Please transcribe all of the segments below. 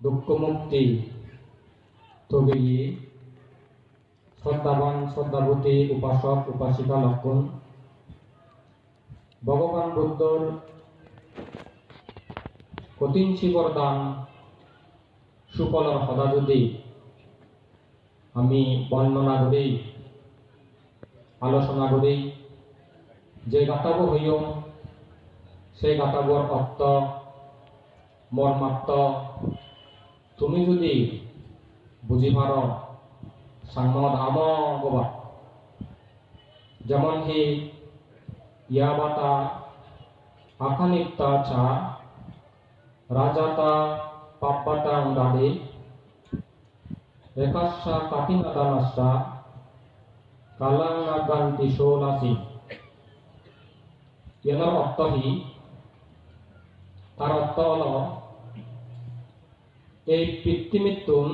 দুঃখমুক্তি তবেই শ্রদ্ধাবান শ্রদ্ধাবতী উপাসক উপাসিকা লক্ষণ ভগবান বুদ্ধর কঠিন শিবরদান সুফলর সদা যদি আমি বর্ণনা করি আলোচনা করি যে গাতাব হইও সেই গাতাবর অর্থ মর্মার্থ তুমি যদি বুঝি পার সাংমধাম গবা যেমন হি ইয়াবাতা আখানিত্তা চা রাজাতা পাপ্পাটা উদাদি একাশা কাটিনাদানাশা কালাঙ্গাগান্তি শোলাসি এনার অর্থ হি তার অর্থ হল এই পিতৃমৃত্যুন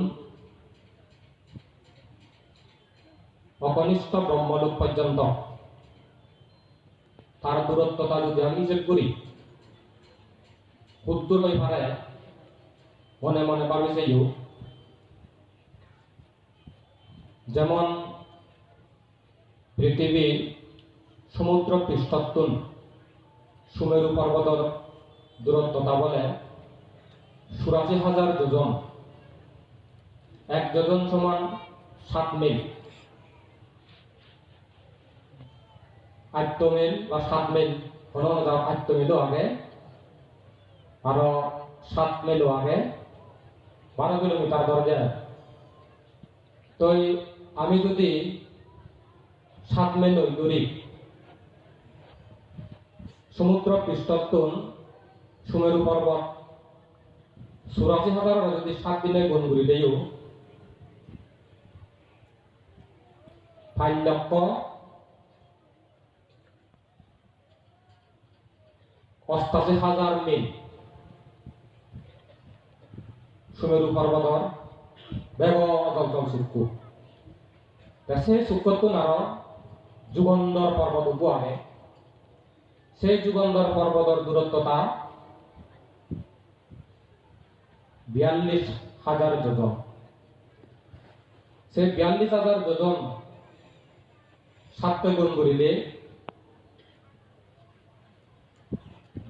অকনিষ্ঠ ব্রহ্মলোক পর্যন্ত তার দূরত্বতা যদি আমি হিসেব করি ক্ষুদ্র হয়ে পারে মনে মনে ভাবিছে যেমন পৃথিবীর সমুদ্র পৃষ্ঠত্বন সুমেরু পর্বতের দূরত্বতা বলে ৮৪,০০০ যোজন। ১ যোজন সমান ৭ মিল। ৮ মিল বা ৭ মিল কোনো ৮ মিলও আগে আরো ৭ মিলও আগে ১২ কিলোমিটার দরজা। তো আমি যদি ৭ মিল দূরি সমুদ্র পৃষ্ঠত্বন সুমেরু পর্বত ৮৪,০০০ যদি ৭ দিনে গুণ করি দেও ৫,৮৮,০০০ মিল সুমেরু পর্বতর বেগ অজল সূক্ষ্ম সেই সূক্ষ্মত্বন আরো যুগন্ধর পর্বত উপ আগে সেই যুগন্ধর পর্বতর দূরত্বতা ৪২,০০০ যোজন। সেই ৪২,০০০ যোজন ৭ গুণ করিলে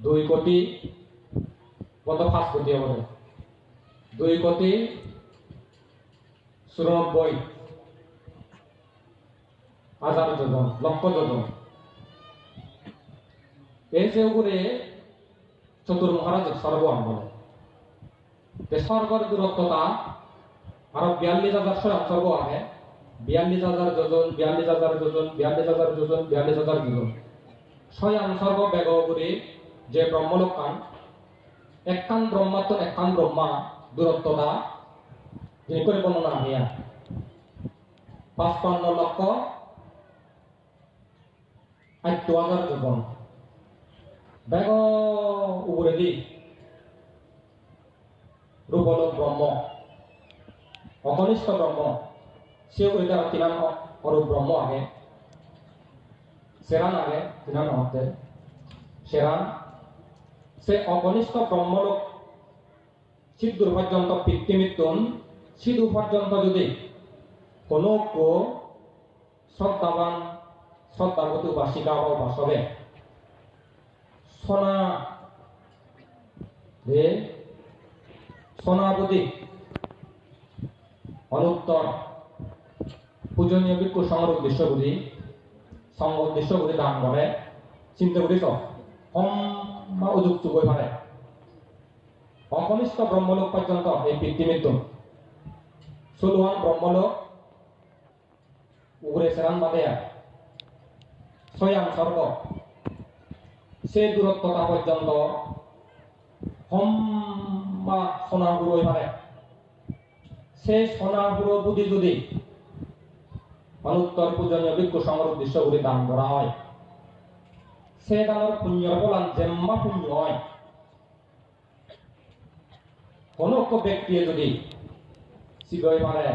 ২ কোটি কত ৫ কোটি হবে ২ কোটি ৯৪,০০০ যোজন লক্ষ যোজন। এই যে উপরে চতুর্মহারাজ স্বর্গ বলে স্বর্গের দূরত্বতা আরো ৪২,০০০ স্বর্গ আগে ৪২,০০০ যোজন ৪২,০০০ যোজন ৪২,০০০ যোজন ৪২,০০০ যোজন স্বয়ং স্বর্গ বেগ করে যে ব্রহ্মলোক কান একখান ব্রহ্মাত্ম একখান ব্রহ্মা দূরত্বতা যিনি করে বর্ণনা আনিয়া ৫৫,৮০,০০০ যোজন বেগ উপরে দি রূপলোক ব্রহ্ম অকনিষ্ঠ ব্রহ্ম সে করে তারা তিনান অরূপ ব্রহ্ম আগে সেরান আগে তিনান হতে সেরান সে অকনিষ্ঠ ব্রহ্মলোক সিদ্ধুর পর্যন্ত পিতৃমৃত্যুন সিধু পর্যন্ত যদি কোনো শ্রদ্ধাবান শ্রদ্ধাবতী উপাসিকা বা উপাসকে সোনাবতী অনুত্তর পূজনীয় ভিক্ষু সঙ্গের উদ্দেশ্যগুলি সঙ্গ উদ্দেশ্যগুলি দান করে চিন্তা করি তো কম বা অযুক্ত বই পারে অকনিষ্ঠ ব্রহ্মলোক পর্যন্ত এই পিতৃমৃত্যু সুলহান ব্রহ্মলোক উপরে সেরান বাদে স্বয়ং স্বর্গ সে দূরত্বতা পর্যন্ত হম বা সোনাগুড়ো হয়ে পারে সে সোনাগুড়ো বুদ্ধি যদি অনুত্তর পূজনীয় ভিক্ষু সঙ্গের উদ্দেশ্যগুলি দান করা হয় সে দানের পুণ্যর ফলান জেম্মা পুণ্য হয়। কোন ব্যক্তি যদি শিবই পারে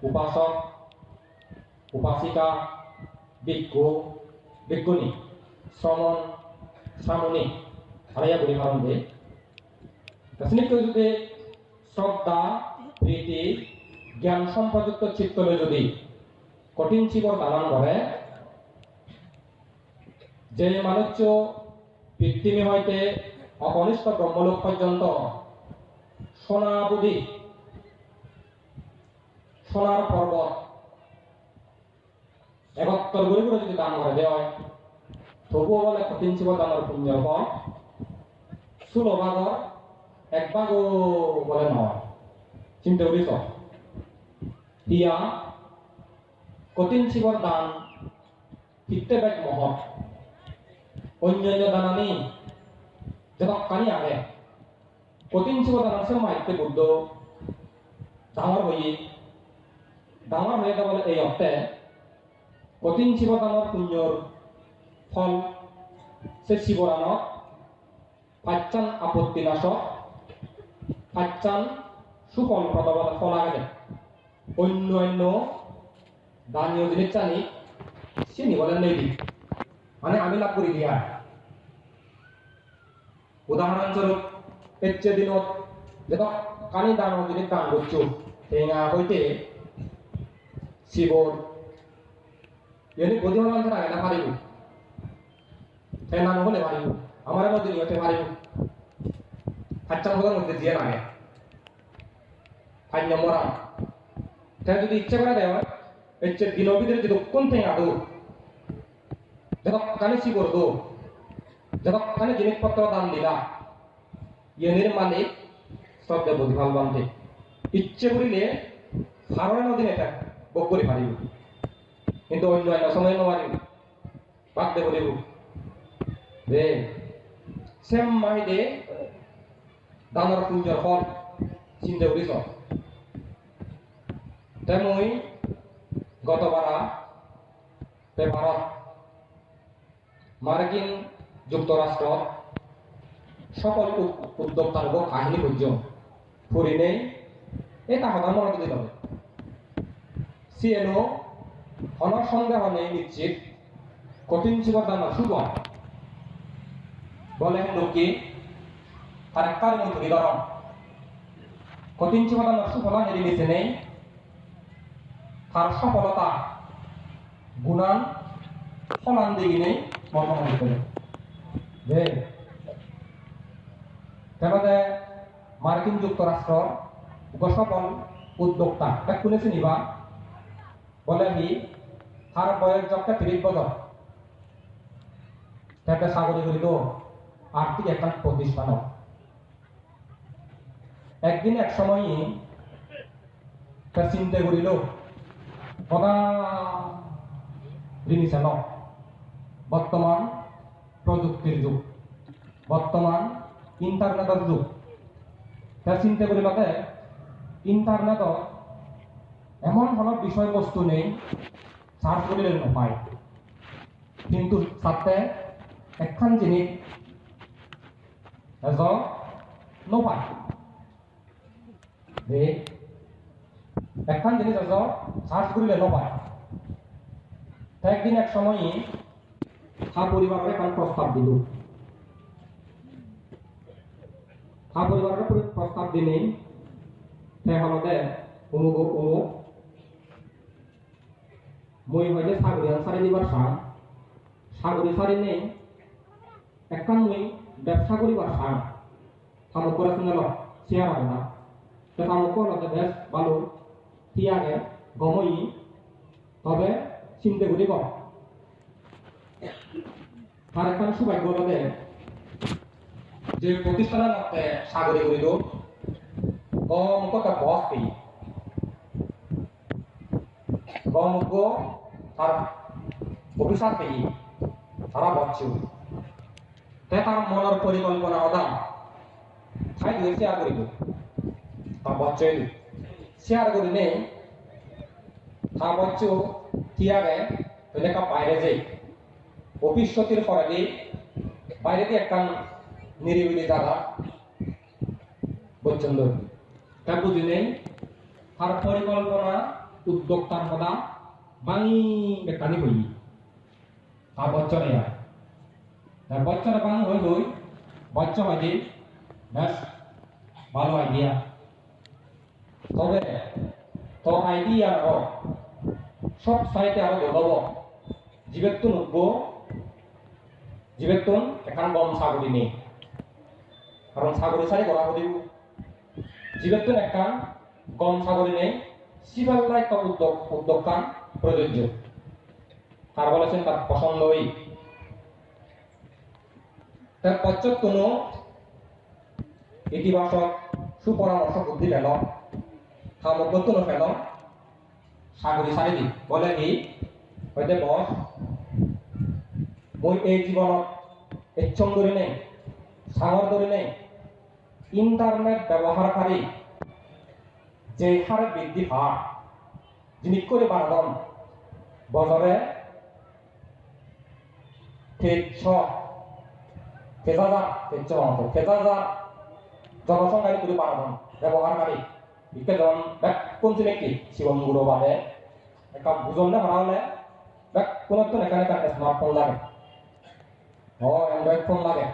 উপাসক উপাসিকা ভিক্ষু ভিক্ষুণী শ্রমণ শ্রামণী হারাইয়া বলি কারণ দিয়ে যদি শ্রদ্ধা প্রীতি জ্ঞান সম্পযুক্ত চিত্তলে যদি কঠিন জীবন দালান করে যে মানুষ পৃথিবী হইতে অকনিষ্ঠ ব্রহ্মলোক পর্যন্ত সোনাবুদি সোনার পর্বত একত্তর করে করে যদি দান করে দেওয়া হয় তবুও বলে কঠিন জীবন দানের পুণ্যের ফল ষোলো ভাগর এক ভাগও বলে নয় চিন্তা করিস দিয়া কঠিন জীবন দান ফিরতে ব্যাগ মহৎ অন্যান্য দানানি যতক্ষণই আগে কঠিন জীবন দান আছে মাইতে বুদ্ধ ডাঙর হয়ে বলে এই অর্থে কঠিন জীবন দানের পুণ্যর ফল সে শিবরানক পাঁচান আপত্তি নাশক পাঁচান সুফল প্রদবল ফল আগে অন্য দানীয় জিনিস জানি সে বলেন নেই মানে আমি লাভ করি দিয়া উদাহরণস্বরূপ পেচ্ছে দিনত যত কানি দান জিনিস দান করছো ঠেঙা হইতে শিবর এনে বুদ্ধিমান আগে না পারিব ঠেঙা নহলে পারিব আমার মধ্যে নিয়ে পারিব পাঁচান হলের মধ্যে দিয়ে লাগে ফাইন নম্বর তাই যদি ইচ্ছে করে দেওয়া ইচ্ছে দিনের ভিতরে যদি কোন ঠেঙা দো যতক্ষণে শিবর দো যতক্ষণে জিনিসপত্র দান দিলা ইয়েনের মালিক শ্রদ্ধা বুদ্ধিমান বান্ধে ইচ্ছে করিলে সাধারণ নদীন এটা বক করে পারিব কিন্তু অন্য সময় নোৱাৰিব বাদ দেব দেব দে সেম মাহিদে দানৰ পুণ্যৰ ফল চিন্তা কৰিছ তাই মই গতবাৰা ভাৰত মার্কিন যুক্তরাষ্ট্র সকল উদ্যোক্তার কাহিনী পর্যন্ত ফুরি নেই এটা সদায় মনত দিতে হবে সিএনও অনর সন্দেহ নেই নিশ্চিত কঠিন জীবন দানা শুভ বলে লোকে তার কার মতো নিদারণ কঠিন জীবন দানা সুফলা হেরি নিচে নেই তার সফলতা গুণান ফলান দিকে নেই মনে করে যে তারপরে মার্কিন যুক্তরাষ্ট্র সফল উদ্যোক্তা এটা শুনেছি নিবা বলে কি তার বয়স যখন 30 বছর তাকে সাগরে করিল আর্থিক একটা প্রতিষ্ঠান একদিন এক সময়ই তার চিন্তা করিল কথা জিনিস বর্তমান প্রযুক্তির যুগ বর্তমান ইন্টারনেটের যুগ তার চিন্তা করিল ইন্টারনেট এমন হল বিষয়বস্তু নেই সার্চ করিলে নপায় কিন্তু সাথে একখান জিনিস নপায় একখান জিনিস সার্চ করিলে নপায় একদিন এক সময়ই পরিবারের একটা প্রস্তাব দিল পরিবারের প্রস্তাব দিলেন হলো দে অমুক মই হইলে সাগরি সারি দিবার সাগরি সারি নেই একখান মই ব্যবসা করিবার থামক করে শুনল শেয়ার হবে না থামক করলে বেশ ভালো তিয়াগে গমই তবে চিন্তা করি কর তার একখান সৌভাগ্য হবে যে প্রতিষ্ঠানের মধ্যে সাগরে করিল গমুখ একটা বস পেয়ে গমুখ তার অফিসার পেয়ে সারা বছর তাই তার মনের পরিকল্পনা অদাম তাই দুই শেয়ার করিল তার বছর শেয়ার করি নেই তার বছর তিয়াগে লেখা বাইরে যাই অফিস সতীর ফরাদি বাইরে দিয়ে একটা নিরিবিলি জায়গা পছন্দ তা বুঝি নেই তার পরিকল্পনা উদ্যোক্তার কথা বাঙি বেকানি হই তার বছরে তার বছরে বাঙি হই বচ্চ হয় যে ব্যাস ভালো আইডিয়া তবে তো আইডিয়া সব সাইটে আরো দলব জীবেতুন উঠবো জীবেতুন এখান গম সাগরি নেই কারণ সাগরি সারি গড়া করিব জীবেতুন এখান গম সাগরি নেই সিবাল্লাই তো উদ্যোগ কান প্রযোজ্য তার বলেছেন তার পছন্দই তার পশ্চাৎ ইতিবাচক সুপরামর্শ বুদ্ধি পেল সামগ্রতুন পেল সাগরি সারি দি বলে কি হয়তো বস মই এই জীবনত এচ্ছম ধরে নেই সাগর ধরে নেই ইন্টারনেট ব্যবহারকারী যে হারে বৃদ্ধি হার জিনিস করে বাড়ান বছরে তেজাজার জনসংখ্যায় করে বাড়ান ব্যবহারকারী বিজ্ঞান ব্যাক কোন কি শিবন গুরু বাদে একটা বুঝন না ভাড়া হলে ব্যাক কোন তো এখানে একটা স্মার্টফোন লাগে অ্যান্ড্রয়েড ফোন লাগে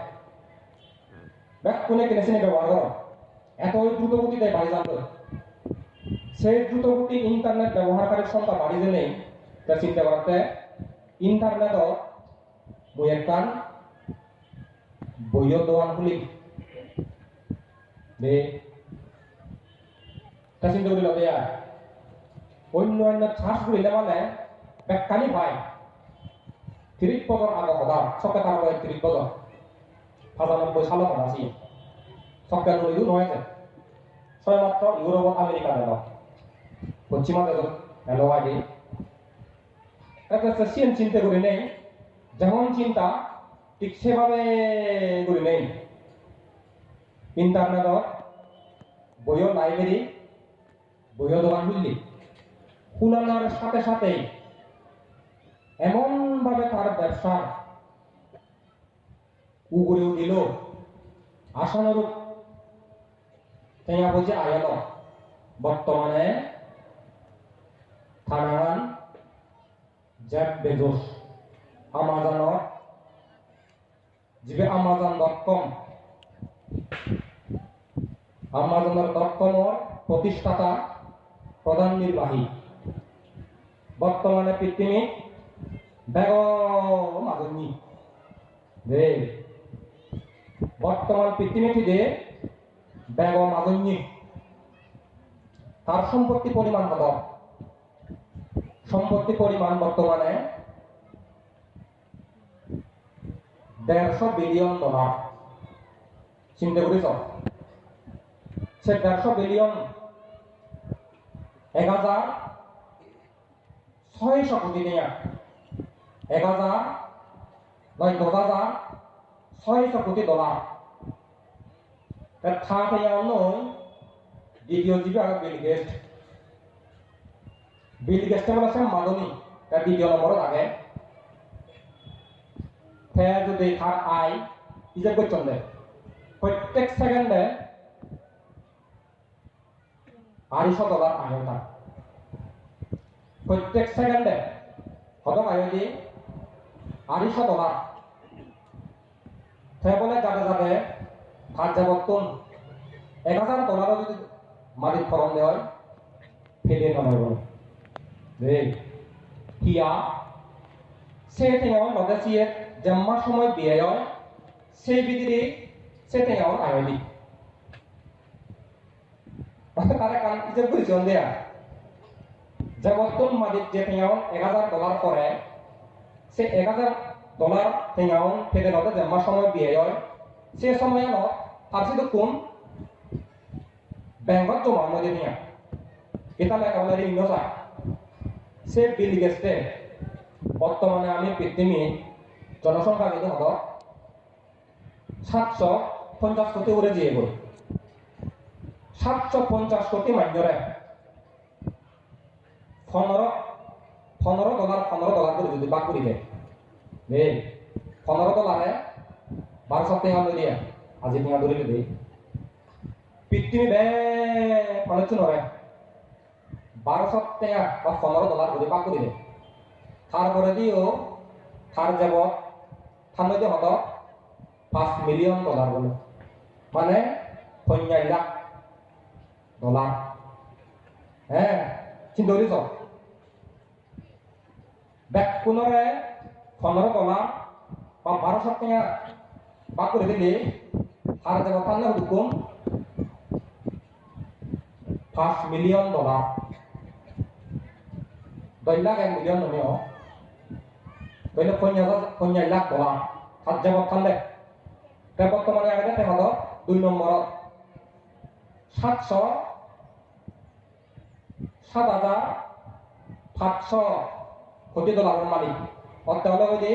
ব্যাক কোনে কিনে সিনে ব্যবহার করো এত দ্রুত গতিতে বাড়ি যাবে সেই দ্রুত গতি ইন্টারনেট ব্যবহারকারীর সংখ্যা বাড়ি যে নেই তা চিন্তা করতে ইন্টারনেটও বইয়ের কান বইয়ের দোকান খুলি দে তা চিন্তা করিল দেয়া অন্য অন্য চাষ করিলে মানে ব্যাখ্যানি ভাই 30 বছর আগে কথা সবকে তার বয়স 30 বছর 95 সালে কথা ছিল সবকে নইও নয় যে ছয়মাত্র ইউরোপ আমেরিকা গেল পশ্চিমা দেশ গেল আগে একটা সিএন চিন্তা করে নেই যেমন চিন্তা ঠিক সেভাবে করে নেই ইন্টারনেটর বইও লাইব্রেরি বইও দোকান খুললি খুলানোর সাথে সাথেই এমন ভাবে তার ব্যবসা উগরে উঠিল আশানুরূপ বুঝে আয়াল বর্তমানে থানান জেফ বেজোস আমাজনৰ যিবে আমাজন.com আমাজনৰ প্রতিষ্ঠাতা প্রধান নির্বাহী বর্তমানে পৃথিবী বেগম আজনী দে বর্তমান পৃথিবীতে বেগম আজনী তার সম্পত্তি পরিমাণ কত সম্পত্তি পরিমাণ বর্তমানে $150 বিলিয়ন চিন্তা করেছ সে 150 বিলিয়ন 1600 কোটি নিয়ে 10,600 কোটি ডলার থার্ড দ্বিতীয় জীবী আর বিল গেস্ট বলেছে মাদনী তার দ্বিতীয় নম্বরত আগে যদি তার আয় হিসাব করছেন প্রত্যেক সেকেন্ডে $200 আয় তার প্রত্যেক সেকেন্ডে কত আয় দি $200 বলে যাতে যাতে তার যাবতুন $1,000 যদি মালিক ফরম দেওয়া ফেলে নয় কিয়া সেটিংও লগাসিয়ে জম্মা সময় বিয়ে সেই বিদিরে সেটিংও আয়োদি তারা কান ইজব করেছেন দেয়া জগতুন মালিক যে টিংও $1,000 করে সে $1,000 টিংও ফেলে নতে জম্মা সময় বিয়ে সে সময় ন আপসি তো কোন ব্যাংকত জমা মধ্যে নিয়া এটা লেখা বলে ঋণ যায় সে বিল গেস্টে বর্তমানে আমি পৃথিবী জনসংখ্যা কিন্তু হব 750 কোটি উড়ে দিয়ে গেল 750 কোটি মাধ্যমে $15 করে যদি বাক করে দেয় $15 1200 টাকা দিয়ে আজি টাকা ধরে দেয় পৃথিবী বে অনেক নয় 1200 টাকা বা $15 করে বাক করে দেয় তারপরে দিও তার যাব থামতে হতো $5 মিলিয়ন বলে মানে $50 লাখ হ্যাঁ চিন্তা করিস ব্যাগ পুনরে $15 বা 1200 টাকা বা করে দিলে আর দেব পান্না হুকুম $5 million 2 লাখ 1 মিলিয়ন নমিও তাহলে $5 লাখ হাত যাব থাকলে তে বর্তমানে আগে তে হলো 2 নম্বর 7,700 কোটি ডলারের মালিক অর্থাৎ হলো যে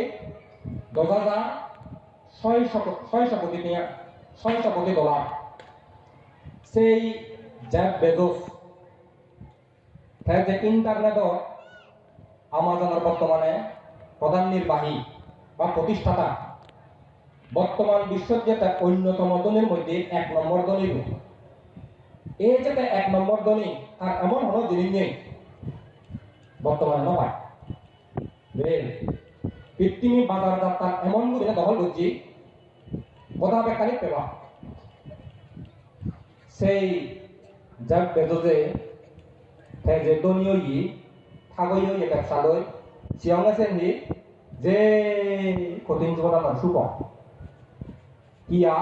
10,600 কোটি টাকা 600 কোটি ডলার সেই জেফ বেজোস যে ইন্টারনেট আমাজনের বর্তমানে প্রধান নির্বাহী বা প্রতিষ্ঠাতা বর্তমান বিশ্বের যেটা অন্যতম ধনীর মধ্যে 1 নম্বর ধনী এই যেটা 1 নম্বর ধনী তার এমন হলো জিনিস নেই বর্তমানে নয় পৃথিবী বাজার যাত্রা এমন করে দখল করছি কথা বেকারি পেবা সেই জেফ বেজোসে যে ধনী ই থাগই ব্যবসা লই সিয়ং আছে নি যে কঠিন জীবন আমার শুভ কিয়া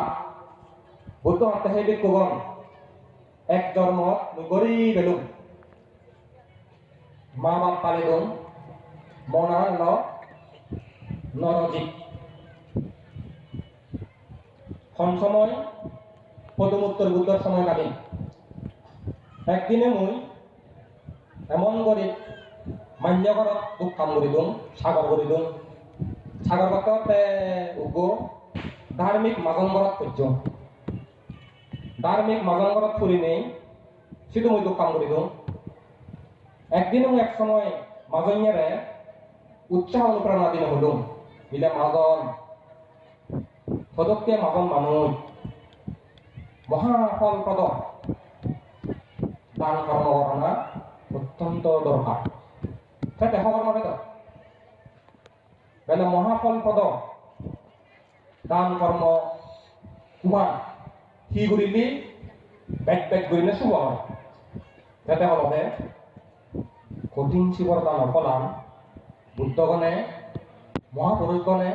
বুদ্ধ হত্যা হেবে কোগন এক জন্ম গরিব বেলুম মা বাপ পালে দম মনার নরজিৎ সময় পদমুত্তর বুদ্ধর সময় কালীন একদিনে মুই এমন গরিব মান্য ঘরত দুখ কাম কৰি দিওঁ সাগৰ কৰি দিওঁ সাগৰ পাততে উগ ধাৰ্মিক মাজং ঘৰত পৰ্য্য ধার্মিক মাজং ঘৰত ফুৰি নেই সিটো মই দুখ কাম কৰি দিওঁ একদিন মই এক সময় মাজনীয়াৰে উৎসাহ অনুপ্ৰেৰণা দিন হলো বিলে মাজন সদককে মাজন মানুহ মহাফলপ্ৰদ দান কৰ্ম কৰা অত্যন্ত দরকার সেটা হওয়ার মানে তো বেলা মহাফলপ্রদ দান কর্ম কুমান কি করিলি ব্যাগ করিলে শুভ হয় সেটা হল কঠিন শিবর দান ফলান বুদ্ধগণে মহাপুরুষগণে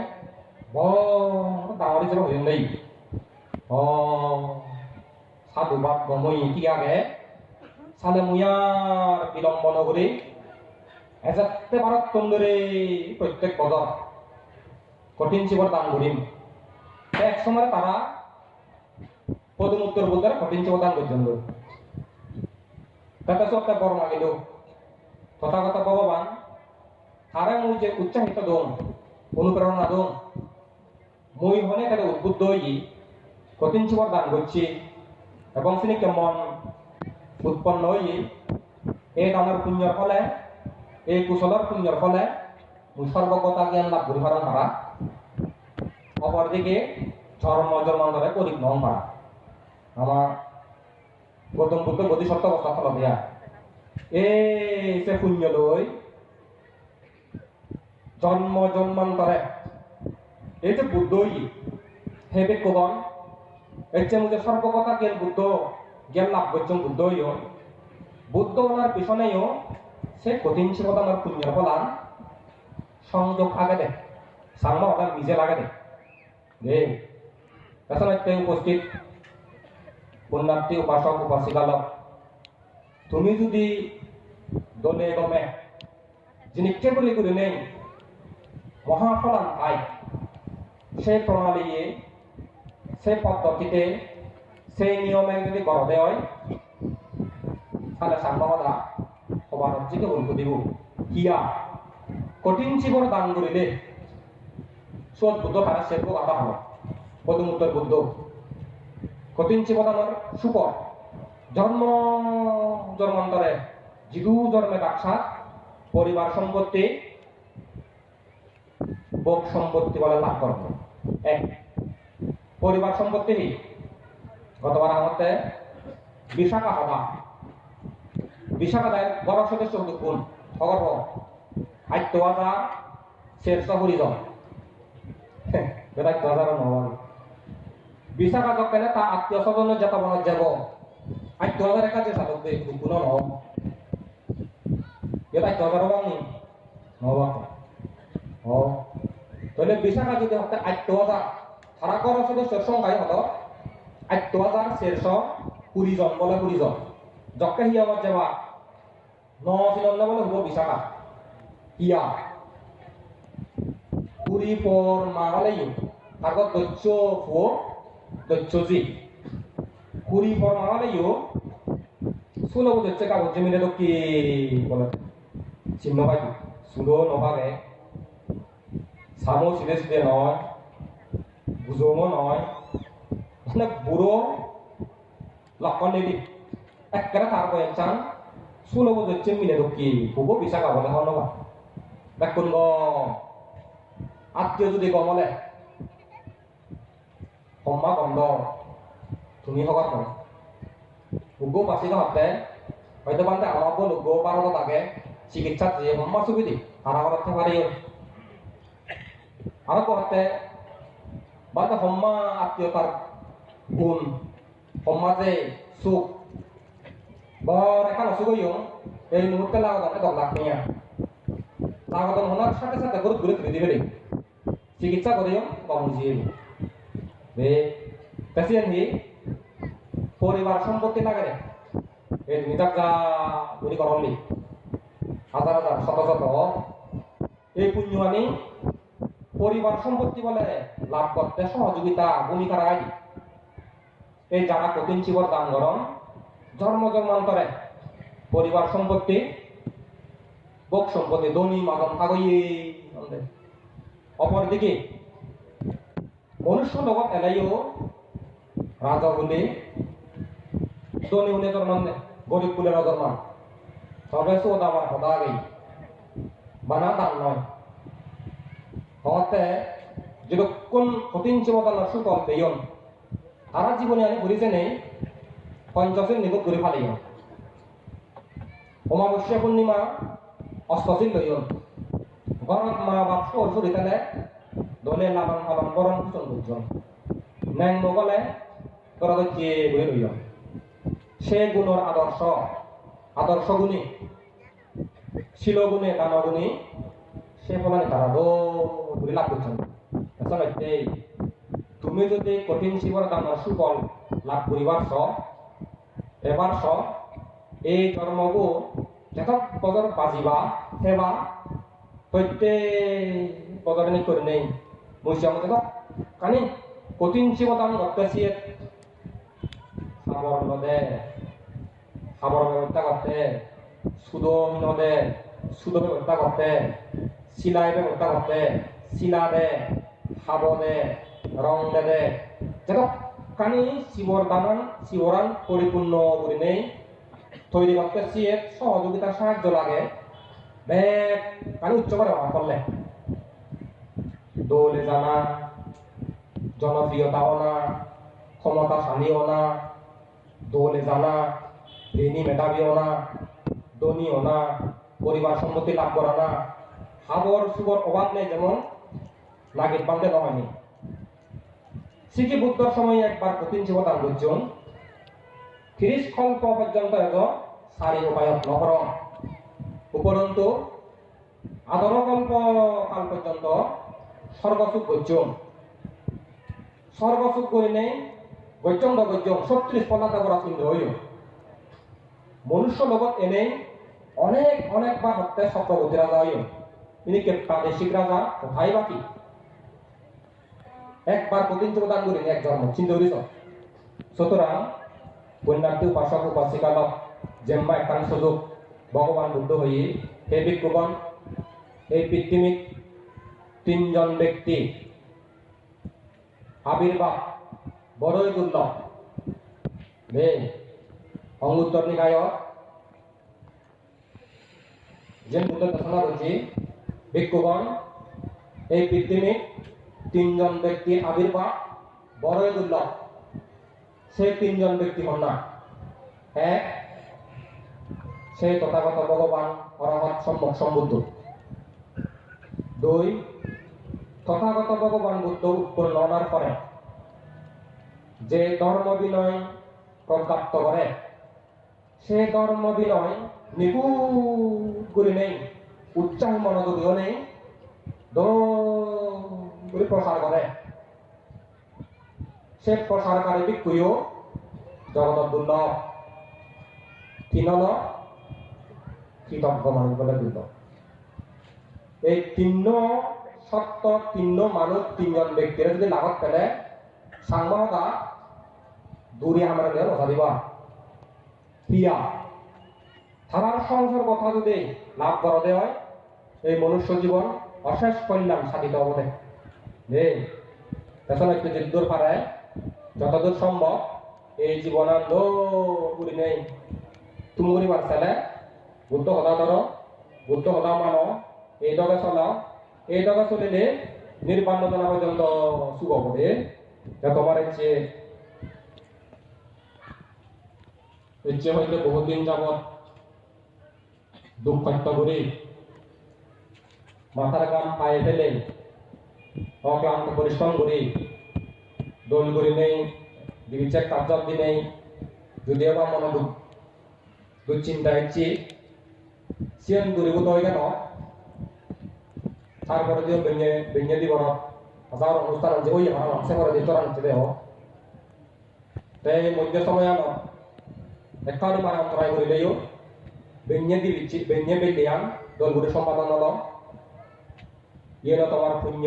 বড় ডাঙর হিসেবে হইন দেই সাধুবাদ গমই কি আগে সালে মুয়ার বিলম্বন করে এজাতে ভারত তন্দরে প্রত্যেক বছর কঠিন শিবর দান করিম এক সময় তারা পদমুত্তর বুদ্ধের কঠিন শিবর দান পর্যন্ত তাতে সবটা বড় মাগিল তথাগত ভগবান তারা মুই যে উৎসাহিত দম অনুপ্রেরণা দম মুই হনে তাদের উদ্বুদ্ধ হই কঠিন শিবর দান করছি এবং তিনি কেমন উৎপন্ন হই এই দানের পুণ্যর ফলে এই কুশলের পুণ্যর ফলে সর্বজ্ঞতা জ্ঞান লাভ করি পারেন তারা অপরদিকে ধর্ম জন্মান্তরে গরিব নন তারা আমার গৌতম বুদ্ধ বোধিসত্ত্ব অবস্থা ফল দেয়া এই সে পুণ্য লই জন্ম জন্মান্তরে এই যে বুদ্ধ হে বেকগণ এই যে মুঝে সর্বজ্ঞতা জ্ঞান বুদ্ধ জ্ঞান লাভ করছেন বুদ্ধ বুদ্ধ ওনার পিছনেও সে কঠিন শিবদানের পুণ্যের ফলান সংযোগ আগে দেয় সামনে ওনার নিজে লাগে দেয় তাছাড়া উপস্থিত পুণ্যার্থী উপাসক উপাসিকালক তুমি যদি দলে গমে যিনি কেবলি করে নেই মহাফলান পায় সেই প্রণালী সেই পদ্ধতিতে সেই নিয়মে যদি গড়ে হয় তাহলে সাম্যতা সবার হচ্ছে বলতে দিব কিয়া কঠিন শিবর দান করিলে সৎ বুদ্ধ তারা সেব কথা হল পদমুত্তর বুদ্ধ কঠিন শিবদানের সুপর জন্ম জন্মান্তরে জিদু জন্মে ডাকসাত পরিবার সম্পত্তি ভোগ সম্পত্তি বলে লাভ করবে এক পরিবার সম্পত্তি গতবার আমাদের বিশাখা হবা বিশাখা দায়ের বড় সদস্য কোন খবর আত্য হাজার শেরশো হরিজন বেদাত্য হাজার নহল বিশাখা যকেনে তা আত্মীয় স্বজনের যেটা মনত যাব আত্য হাজারের কাছে সাধক দেয় কোনো নহব এটা 8,000 bang nih nolak oh তাহলে বিশাখা যদি হতে 8,000 সারা করা সদস্যের সংখ্যায় হতো 8,420 জন বলে 20 জন যকে হিয়া আমার যাবা 9 বলে হবো বিশাখা হিয়া 20 পর মাগালে ইউ তারপর দৈত্য হো দৈত্যজি 20 পর মাগালে ইউ সুলো দৈত্য কাগজ জমিনে তো কি বলে চিহ্ন পাই সুলো নভাগে সামো সিধে সিধে নয় বুঝোমো নয় মানে বুড়ো লক্ষণ নেই একেবারে তার কয়েক চান সুলো দৈত্য মিলে তো কি হবো বিশাখা বলে হনবা দেখুন আত্মীয় যদি গমলে সম্মা গন্ধ তুমি হবার নয় উগ্গো পাশি হতে হয়তো বান্ধে আমার বল উগ্গো পারত তাকে চিকিৎসা দিয়ে সম্মা সুবিধি তারা করতে পারি আরো করতে বান্ধে সম্মা আত্মীয়তার গুণ সমাজে সুখ বর এখন অসুখ এই মুহূর্তে লাগাতে 10 লাখ নিয়ে লাগাতে হওয়ার সাথে সাথে গরু ঘুরে তুলে দিবে চিকিৎসা করিও কম বুঝিয়ে পেশেন্ট পরিবার সম্পত্তি লাগে রে এই তুমি যা গুলি করলি হাজার হাজার শত শত এই পুণ্য আনি পরিবার সম্পত্তি বলে লাভ করতে সহযোগিতা ভূমিকা রাখি এই যারা কঠিন জীবন দান গরম জন্ম জন্মান্তরে পরিবার সম্পত্তি বক সম্পত্তি ধনী মাদন থাকই অপরদিকে মনুষ্য লগত এলাইও রাজা বলে ধনী হলে জন্মান গরিব বলে জন্মান তবে চোদ আমার সদা গেই বানা দান নয় হতে যেটা কোন কঠিন জীবতার সুকল পেয়ন তারা জীবনে আমি ঘুরিছে নেই পঞ্চাশের নিকট ঘুরে ফালিও অমাবস্যা পূর্ণিমা অষ্টশীল লইয়ন ঘরত মা বাপ সর সরি তালে দলে লালন পালন বরণ পোষণ করছেন ন্যাং নগলে তোরা তো চেয়ে ঘুরে লইয়ন সে গুণর আদর্শ গুণী শিলগুণে দানগুণী সে ফলানে তারা ঘুরে লাভ করছেন তুমি যদি কঠিন শিবর দানের সুফল লাভ করিবার এবার এই ধর্মগু যথক বজর বাজিবা সেবা প্রত্যেক বজরণী করে নেই মুসিয়াম দেখো কানি কঠিন শিব দান করতেছি সাবর নদে সাবর ব্যবস্থা করতে সুদম নদে সুদ ব্যবস্থা করতে সিলাই ব্যবস্থা করতে শিলা দে সাব দে রং দে দেখো কানি শিবর দানান শিবরান পরিপূর্ণ করে নেই তৈরি করতে সিয়ে সহযোগিতার সাহায্য লাগে ব্যাগ কানি উচ্চ করে ব্যবহার করলে দৌলে জানা জনপ্রিয়তাও না ক্ষমতাশালীও না দৌলে জানা ঋণী মেধাবীও না ধনীও না পরিবার সম্পত্তি লাভ করা না হাবর সুবর অভাব নেই যেমন নাগির বান্ধে নহয়নি শিখি বুদ্ধর সময় একবার কঠিন জীবতান বুঝছেন 30 কল্প পর্যন্ত সারি উপায়ত নহর উপরন্তু আদর কল্প কাল পর্যন্ত স্বর্গসুখ গজ্জন স্বর্গসুখ করে নেই গজ্জন 36 পলাতা করা চিন্তা হইল মনুষ্য লগত এনেই অনেকবার হত্যা চক্রবর্তী রাজা হইল তিনি কে প্রাদেশিক রাজা কোথায় বাকি একবার কঠিন জীবদান করেন এক জন্ম চিন্তা করিস সুতরাং পুণ্যার্থী উপাসক উপাসিকালক জেম্মা একখান সুযোগ ভগবান বুদ্ধ হয়ে হে ভিক্ষুগণ এই পৃথিবীত 3 জন ব্যক্তি আবির্ভাব বড়ই দুর্লভ অঙ্গুত্তর নিকায় যে বুদ্ধ ঘোষণা করছি ভিক্ষুগণ এই পৃথিবীত 3 জন ব্যক্তির আবির্ভাব বড়ই দুর্লভ সেই 3 জন ব্যক্তি হন না এক সেই তথাগত ভগবান অরহৎ সম্যক সম্বুদ্ধ 2 তথাগত ভগবান বুদ্ধ উৎপন্ন হওয়ার পরে যে ধর্ম বিনয় প্রজ্ঞাপ্ত করে সে ধর্ম বিনয় নিখুঁত করে নেই, উচ্চারণ মনোযোগীও নেই, করে প্রচার করে। সে প্রচারকারী বিক্ষুও জগত দুর্লভ, তিনল কৃতজ্ঞ মানুষ বলে দুর্লভ। এই তিন্ন সত্য, তিন্ন মানুষ, তিনজন ব্যক্তির যদি লাভত পেলে সাংবাদা দূরে আমরা রসা দিবা প্রিয়া তারার সংসার কথা যদি লাভ করা দেয় এই মনুষ্য জীবন অশেষ কল্যাণ সাধিত হবে। যে পেছনে একটু যুদ্ধর পাড়ায় যতদূর সম্ভব এই জীবনানন্দ করি নেই তুমি করিবার ছেলে বুদ্ধ হদা ধরো, বুদ্ধ হদা মানো, এই দগে চলাও, এই দগে চলিলে নির্বাণ জানা পর্যন্ত সুখ হবে। তোমার ইচ্ছে হইতে বহুদিন যাবৎ দুঃখার্ত করি মাথার গাম পায়ে ফেলে অক্লান্ত পরিশ্রম করি, দোল করি নেই, বিবিচার কার্য নেই, যদিও বা মনে দুশ্চিন্তা হচ্ছি সিয়ন দূরীভূত হয়ে কেন তারপরে যে বেঞ্জে দিব না হাজার অনুষ্ঠান আছে ওই আমার মাসে করে দিয়ে চড়ান হচ্ছে দেহ তাই মধ্য সময় আমার একাউন্ট মানে অন্তরায় করিলেও বেঞ্জে দিচ্ছি বেঞ্জে বেলিয়ান দলগুলি সম্পাদন হল ইয়ে তোমার পুণ্য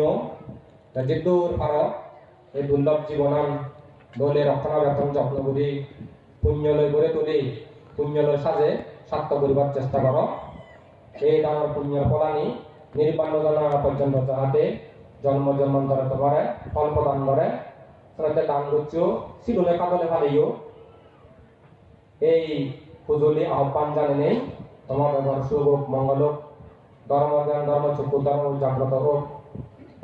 যেদূর পার এই দুর্লভ জীবনান দলে রক্ষণাবেক্ষণ যত্ন করি পুণ্যলয় গড়ে তুলি পুণ্যলয় সাজে সার্থ করিবার চেষ্টা কর। এই দান পুণ্যের ফলানি নির্বাণ জানা পর্যন্ত যাহাতে জন্ম জন্মান্তরে তোমারে ফল প্রদান করে সেটাতে দান করছো সিগুনে কাতলে ফালিও এই ফুজলি আহ্বান জানে নেই তোমার ব্যবহার শুভ হোক মঙ্গল হোক ধর্ম জ্ঞান ধর্ম চক্ষু ধর্ম জাগ্রত হোক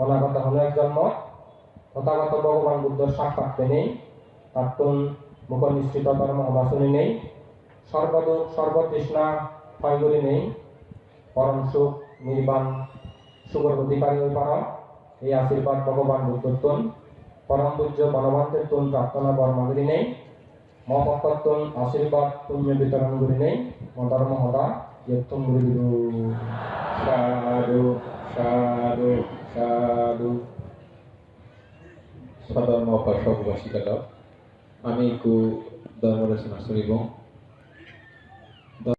অনাগত অনেক জন্ম তথাগত ভগবান বুদ্ধর সাক্ষাৎ নেই তাত্তুন মুখ নিশ্চিত ধর্ম অবাসনী নেই সর্বদুঃখ সর্বতৃষ্ণা ক্ষয়গুলি নেই পরম সুখ নির্বাণ সুখের অধিকারী হয়ে পারা এই আশীর্বাদ ভগবান বুদ্ধত্বন পরম পূজ্য বনবন্তের তুন প্রার্থনা বর্মাগুলি নেই মহত্তন আশীর্বাদ পুণ্য বিতরণ গুলি নেই ধর্ম হদা ইয়ত্তম গুলি দিল সাধু সাধু সাধু সধর্ম উপাসক বাসিকারা আমি একটু ধর্ম রচনা শুনিব।